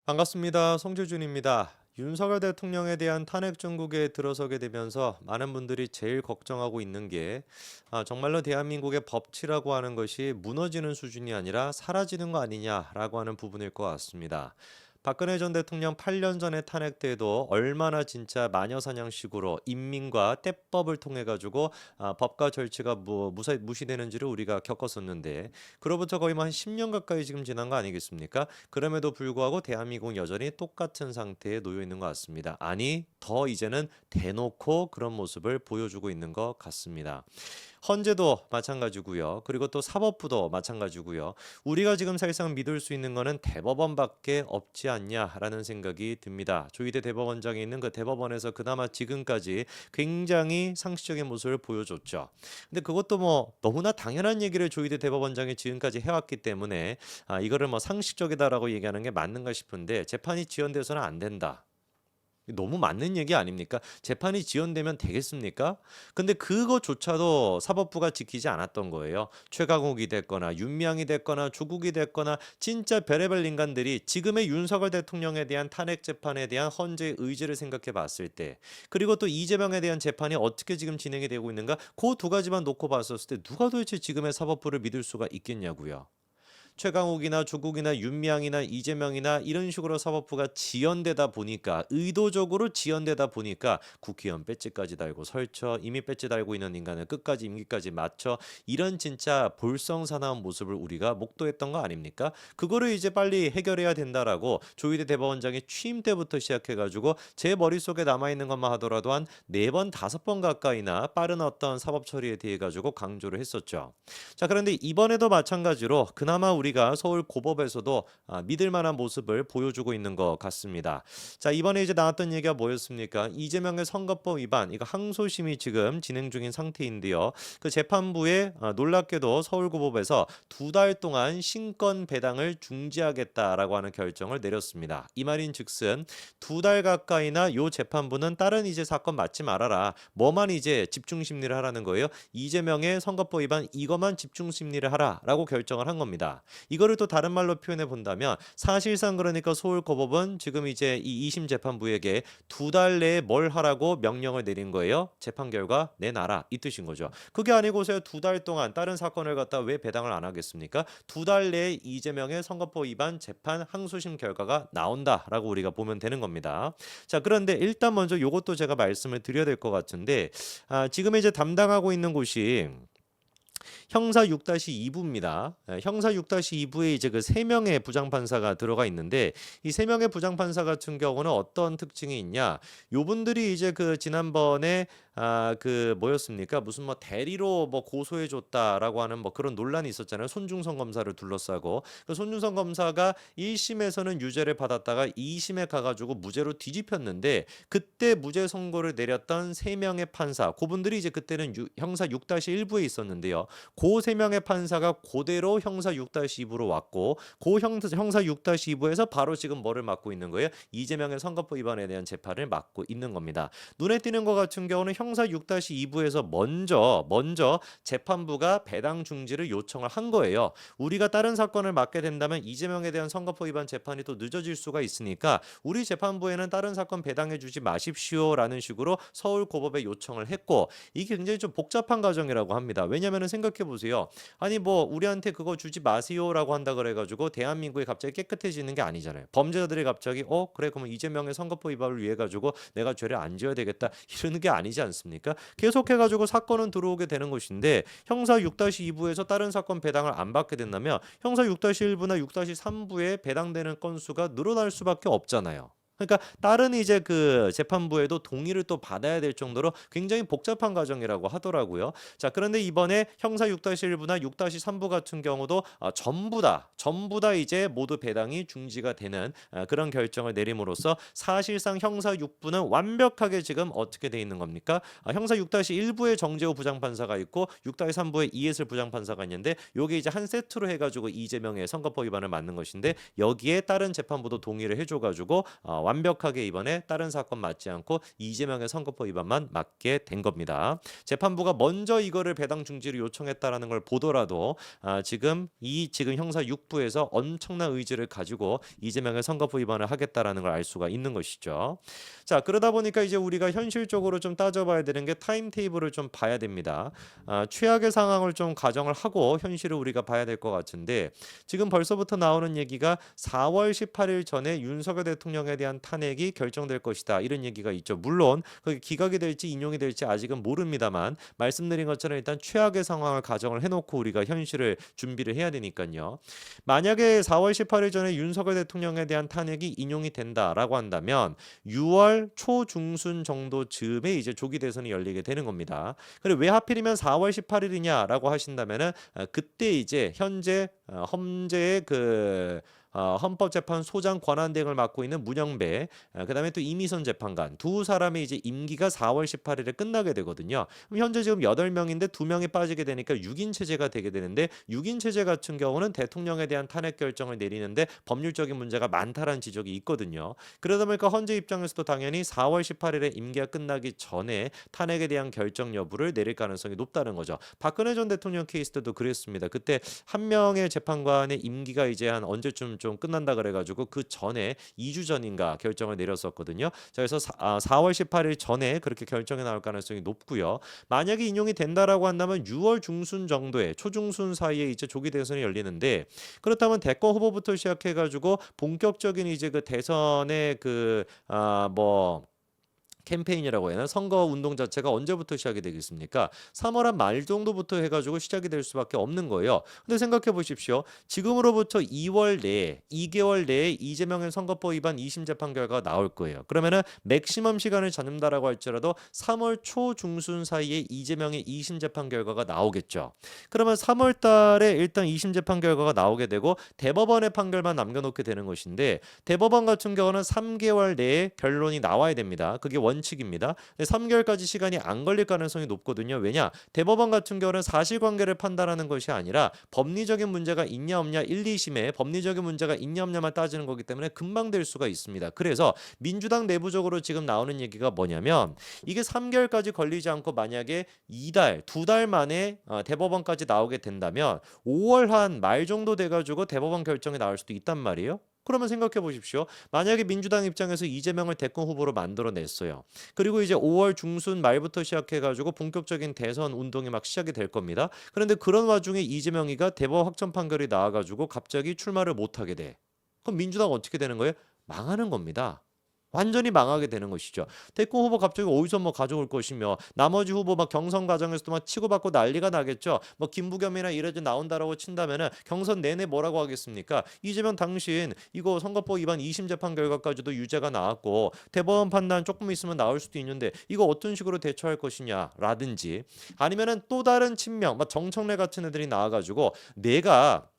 반갑습니다. 송재준입니다. 윤석열 대통령에 대한 탄핵 정국에 들어서게 되면서 많은 분들이 제일 걱정하고 있는 게 정말로 대한민국의 법치라고 하는 것이 무너지는 수준이 아니라 사라지는 거 아니냐라고 하는 부분일 것 같습니다. 박근혜 전 대통령 8년 전에 탄핵 때도 얼마나 진짜 마녀사냥식으로 인민과 때법을 통해 가지고 법과 절차가 무시되는지를 우리가 겪었었는데 그로부터 거의 뭐한 10년 가까이 지금 지난 거 아니겠습니까? 그럼에도 불구하고 대한민국은 여전히 똑같은 상태에 놓여 있는 것 같습니다. 아니, 더 이제는 대놓고 그런 모습을 보여주고 있는 것 같습니다. 헌재도 마찬가지고요. 그리고 또 사법부도 마찬가지고요. 우리가 지금 사실상 믿을 수 있는 거는 대법원밖에 없지 않냐라는 생각이 듭니다. 조희대 대법원장이 있는 그 대법원에서 그나마 지금까지 굉장히 상식적인 모습을 보여줬죠. 근데 그것도 뭐 너무나 당연한 얘기를 조희대 대법원장이 지금까지 해왔기 때문에 이거를 뭐 상식적이다라고 얘기하는 게 맞는가 싶은데 재판이 지연돼서는 안 된다. 너무 맞는 얘기 아닙니까? 재판이 지연되면 되겠습니까? 근데 그거조차도 사법부가 지키지 않았던 거예요. 최강욱이 됐거나 윤미향이 됐거나 조국이 됐거나 진짜 별의별 인간들이 지금의 윤석열 대통령에 대한 탄핵 재판에 대한 헌재의 의지를 생각해 봤을 때 그리고 또 이재명에 대한 재판이 어떻게 지금 진행이 되고 있는가 그 두 가지만 놓고 봤었을 때 누가 도대체 지금의 사법부를 믿을 수가 있겠냐고요. 최강욱이나 조국이나 윤미향이나 이재명이나 이런 식으로 사법부가 지연되다 보니까 의도적으로 지연되다 보니까 국회의원 배지까지 달고 설쳐 이미 배지 달고 있는 인간을 끝까지 임기까지 맞춰 이런 진짜 볼썽사나운 모습을 우리가 목도했던 거 아닙니까? 그거를 이제 빨리 해결해야 된다라고 조희대 대법원장이 취임 때부터 시작해가지고 제 머릿속에 남아있는 것만 하더라도 한 4번, 5번 가까이나 빠른 어떤 사법 처리에 대해 가지고 강조를 했었죠. 자, 그런데 이번에도 마찬가지로 그나마 우리가 서울 고법에서도 믿을 만한 모습을 보여주고 있는 것 같습니다. 자, 이번에 이제 나왔던 얘기가 뭐였습니까? 이재명의 선거법 위반, 이거 항소심이 지금 진행 중인 상태인데요. 그 재판부에 놀랍게도 서울 고법에서 2달 동안 신권 배당을 중지하겠다라고 하는 결정을 내렸습니다. 이 말인즉슨 2달 가까이나 요 재판부는 다른 이제 사건 맞지 말아라. 뭐만 이제 집중 심리를 하라는 거예요. 이재명의 선거법 위반 이것만 집중 심리를 하라라고 결정을 한 겁니다. 이거를 또 다른 말로 표현해 본다면 사실상 그러니까 서울고법은 지금 이제 이 2심 재판부에게 2달 내에 뭘 하라고 명령을 내린 거예요. 재판 결과 내놔라 이 뜻인 거죠. 그게 아니고서야 2달 동안 다른 사건을 갖다 왜 배당을 안 하겠습니까? 2달 내에 이재명의 선거법 위반 재판 항소심 결과가 나온다라고 우리가 보면 되는 겁니다. 자, 그런데 일단 먼저 요것도 제가 말씀을 드려야 될 것 같은데 지금 이제 담당하고 있는 곳이 형사 6-2부입니다. 형사 6-2부에 이제 그 3명의 부장판사가 들어가 있는데 이 3명의 부장판사 같은 경우는 어떤 특징이 있냐? 요분들이 이제 그 지난번에 그 뭐였습니까? 무슨 뭐 대리로 뭐 고소해 줬다라고 하는 뭐 그런 논란이 있었잖아요. 손중성 검사를 둘러싸고 그 손중성 검사가 1심에서는 유죄를 받았다가 2심에 가가지고 무죄로 뒤집혔는데 그때 무죄 선고를 내렸던 3명의 판사 그분들이 이제 그때는 형사 6-1부에 있었는데요. 그 3명의 판사가 그대로 형사 6-2부로 왔고 그 형사 6-2부에서 바로 지금 뭐를 맡고 있는 거예요? 이재명의 선거법 위반에 대한 재판을 맡고 있는 겁니다. 눈에 띄는 것 같은 경우는 형사 6-2부에서 먼저 재판부가 배당 중지를 요청을 한 거예요. 우리가 다른 사건을 맡게 된다면 이재명에 대한 선거법 위반 재판이 또 늦어질 수가 있으니까 우리 재판부에는 다른 사건 배당해 주지 마십시오라는 식으로 서울고법에 요청을 했고 이게 굉장히 좀 복잡한 과정이라고 합니다. 왜냐하면 생각해 보세요. 아니 뭐 우리한테 그거 주지 마세요라고 한다 그래가지고 대한민국이 갑자기 깨끗해지는 게 아니잖아요. 범죄자들이 갑자기 그래 그러면 이재명의 선거법 위반을 위해 가지고 내가 죄를 안 지어야 되겠다 이러는 게 아니지 않습니까? 계속해가지고 사건은 들어오게 되는 것인데 형사 6-2부에서 다른 사건 배당을 안 받게 된다면 형사 6-1부나 6-3부에 배당되는 건수가 늘어날 수밖에 없잖아요. 그러니까 다른 이제 그 재판부에도 동의를 또 받아야 될 정도로 굉장히 복잡한 과정이라고 하더라고요. 자, 그런데 이번에 형사 6-1부나 6-3부 같은 경우도 전부 다 이제 모두 배당이 중지가 되는 그런 결정을 내림으로써 사실상 형사 6부는 완벽하게 지금 어떻게 돼 있는 겁니까? 형사 6-1부에 정재호 부장판사가 있고 6-3부에 이해슬 부장판사가 있는데 요게 이제 한 세트로 해가지고 이재명의 선거법 위반을 맞는 것인데 여기에 다른 재판부도 동의를 해줘가지고 완벽하게 이번에 다른 사건 맞지 않고 이재명의 선거법 위반만 맞게 된 겁니다. 재판부가 먼저 이거를 배당 중지를 요청했다라는 걸 보더라도 지금 형사 6부에서 엄청난 의지를 가지고 이재명의 선거법 위반을 하겠다라는 걸 알 수가 있는 것이죠. 자, 그러다 보니까 이제 우리가 현실적으로 좀 따져봐야 되는 게 타임 테이블을 좀 봐야 됩니다. 최악의 상황을 좀 가정을 하고 현실을 우리가 봐야 될 것 같은데 지금 벌써부터 나오는 얘기가 4월 18일 전에 윤석열 대통령에 대한 탄핵이 결정될 것이다. 이런 얘기가 있죠. 물론 그게 기각이 될지 인용이 될지 아직은 모릅니다만 말씀드린 것처럼 일단 최악의 상황을 가정을 해놓고 우리가 현실을 준비를 해야 되니까요. 만약에 4월 18일 전에 윤석열 대통령에 대한 탄핵이 인용이 된다라고 한다면 6월 초중순 정도 즈음에 이제 조기 대선이 열리게 되는 겁니다. 그리고 왜 하필이면 4월 18일이냐라고 하신다면은 그때 이제 현재 헌재의 헌법재판소장 권한대행을 맡고 있는 문영배, 그다음에 또 이미선 재판관 두 사람의 이제 임기가 4월 18일에 끝나게 되거든요. 그럼 현재 지금 8명인데 2명이 빠지게 되니까 6인 체제가 되게 되는데 6인 체제 같은 경우는 대통령에 대한 탄핵 결정을 내리는데 법률적인 문제가 많다라는 지적이 있거든요. 그러다 보니까 헌재 입장에서도 당연히 4월 18일에 임기가 끝나기 전에 탄핵에 대한 결정 여부를 내릴 가능성이 높다는 거죠. 박근혜 전 대통령 케이스 때도 그랬습니다. 그때 한 명의 재판관의 임기가 이제 한 언제쯤 좀 끝난다 그래가지고 그 전에 2주 전인가 결정을 내렸었거든요. 자, 그래서 4월 18일 전에 그렇게 결정이 나올 가능성이 높고요. 만약에 인용이 된다라고 한다면 6월 중순 정도에 초중순 사이에 이제 조기 대선이 열리는데 그렇다면 대권 후보부터 시작해가지고 본격적인 이제 그 대선의 캠페인이라고 해야 하나 선거 운동 자체가 언제부터 시작이 되겠습니까? 3월 한 말 정도부터 해가지고 시작이 될 수밖에 없는 거예요. 근데 생각해 보십시오. 지금으로부터 2월 내에 2개월 내에 이재명의 선거법 위반 2심 재판 결과가 나올 거예요. 그러면은 맥시멈 시간을 잡는다라고 할지라도 3월 초 중순 사이에 이재명의 2심 재판 결과가 나오겠죠. 그러면 3월 달에 일단 2심 재판 결과가 나오게 되고 대법원의 판결만 남겨놓게 되는 것인데 대법원 같은 경우는 3개월 내에 결론이 나와야 됩니다. 그게 원칙입니다. 3개월까지 시간이 안 걸릴 가능성이 높거든요. 왜냐? 대법원 같은 경우는 사실관계를 판단하는 것이 아니라 법리적인 문제가 있냐 없냐 1, 2심에 법리적인 문제가 있냐 없냐만 따지는 거기 때문에 금방 될 수가 있습니다. 그래서 민주당 내부적으로 지금 나오는 얘기가 뭐냐면 이게 3개월까지 걸리지 않고 만약에 2달, 2달 만에 대법원까지 나오게 된다면 5월 한 말 정도 돼가지고 대법원 결정이 나올 수도 있단 말이에요. 그러면 생각해 보십시오. 만약에 민주당 입장에서 이재명을 대권 후보로 만들어냈어요. 그리고 이제 5월 중순 말부터 시작해가지고 본격적인 대선 운동이 막 시작이 될 겁니다. 그런데 그런 와중에 이재명이가 대법원 확정 판결이 나와가지고 갑자기 출마를 못하게 돼. 그럼 민주당 어떻게 되는 거예요? 망하는 겁니다. 완전히 망하게 되는 것이죠. 대권 후보 갑자기 어디서 가져올 것이며 나머지 후보 경선 과정에서도 치고받고 난리가 나겠죠. 김부겸이나 이래도 나온다라고 친다면은 경선 내내 뭐라고 하겠습니까? 이재명 당신 이거 선거법 위반 2심 재판 결과까지도 유죄가 나왔고 대법원 판단 조금 있으면 나올 수도 있는데 이거 어떤 식으로 대처할 것이냐라든지 아니면은 또 다른 친명 정청래 같은 애들이 나와가지고 내가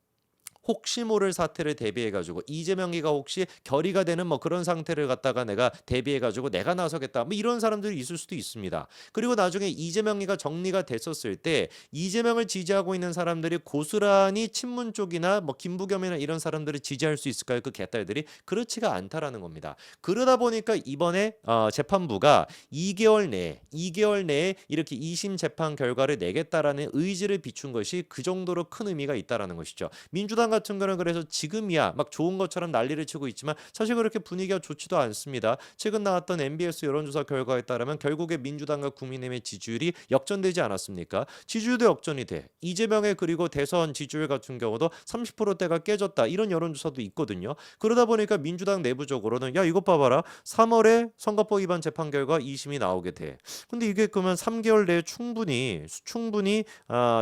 혹시 모를 사태를 대비해가지고 이재명이가 혹시 결의가 되는 그런 상태를 갖다가 내가 대비해가지고 내가 나서겠다 이런 사람들이 있을 수도 있습니다. 그리고 나중에 이재명이가 정리가 됐었을 때 이재명을 지지하고 있는 사람들이 고스란히 친문 쪽이나 김부겸이나 이런 사람들을 지지할 수 있을까요? 그 개딸들이 그렇지가 않다라는 겁니다. 그러다 보니까 이번에 재판부가 2개월 내에 이렇게 2심 재판 결과를 내겠다라는 의지를 비춘 것이 그 정도로 큰 의미가 있다라는 것이죠. 민주당 같은 경우는 그래서 지금이야 좋은 것처럼 난리를 치고 있지만 사실 그렇게 분위기가 좋지도 않습니다. 최근 나왔던 MBS 여론조사 결과에 따르면 결국에 민주당과 국민의힘의 지지율이 역전되지 않았습니까? 지지율도 역전이 돼. 이재명의 그리고 대선 지지율 같은 경우도 30%대가 깨졌다. 이런 여론조사도 있거든요. 그러다 보니까 민주당 내부적으로는 야 이것 봐봐라. 3월에 선거법 위반 재판 결과 2심이 나오게 돼. 근데 이게 그러면 3개월 내에 충분히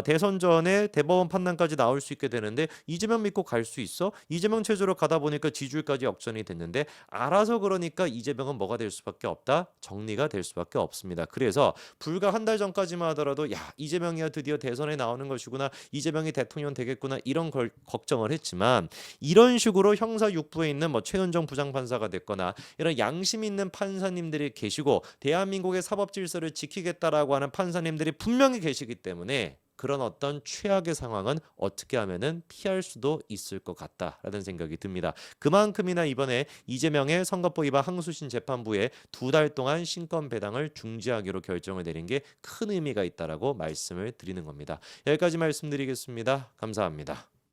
대선 전에 대법원 판단까지 나올 수 있게 되는데 이재명 믿고 갈 수 있어? 이재명 체제로 가다 보니까 지지율까지 역전이 됐는데 알아서 그러니까 이재명은 뭐가 될 수밖에 없다? 정리가 될 수밖에 없습니다. 그래서 불과 한 달 전까지만 하더라도 야 이재명이야 드디어 대선에 나오는 것이구나. 이재명이 대통령 되겠구나. 이런 걸 걱정을 했지만 이런 식으로 형사 6부에 있는 최은정 부장판사가 됐거나 이런 양심 있는 판사님들이 계시고 대한민국의 사법 질서를 지키겠다라고 하는 판사님들이 분명히 계시기 때문에 그런 어떤 최악의 상황은 어떻게 하면은 피할 수도 있을 것 같다라는 생각이 듭니다. 그만큼이나 이번에 이재명의 선거법 위반 항소심 재판부에 2달 동안 신권 배당을 중지하기로 결정을 내린 게 큰 의미가 있다라고 말씀을 드리는 겁니다. 여기까지 말씀드리겠습니다. 감사합니다.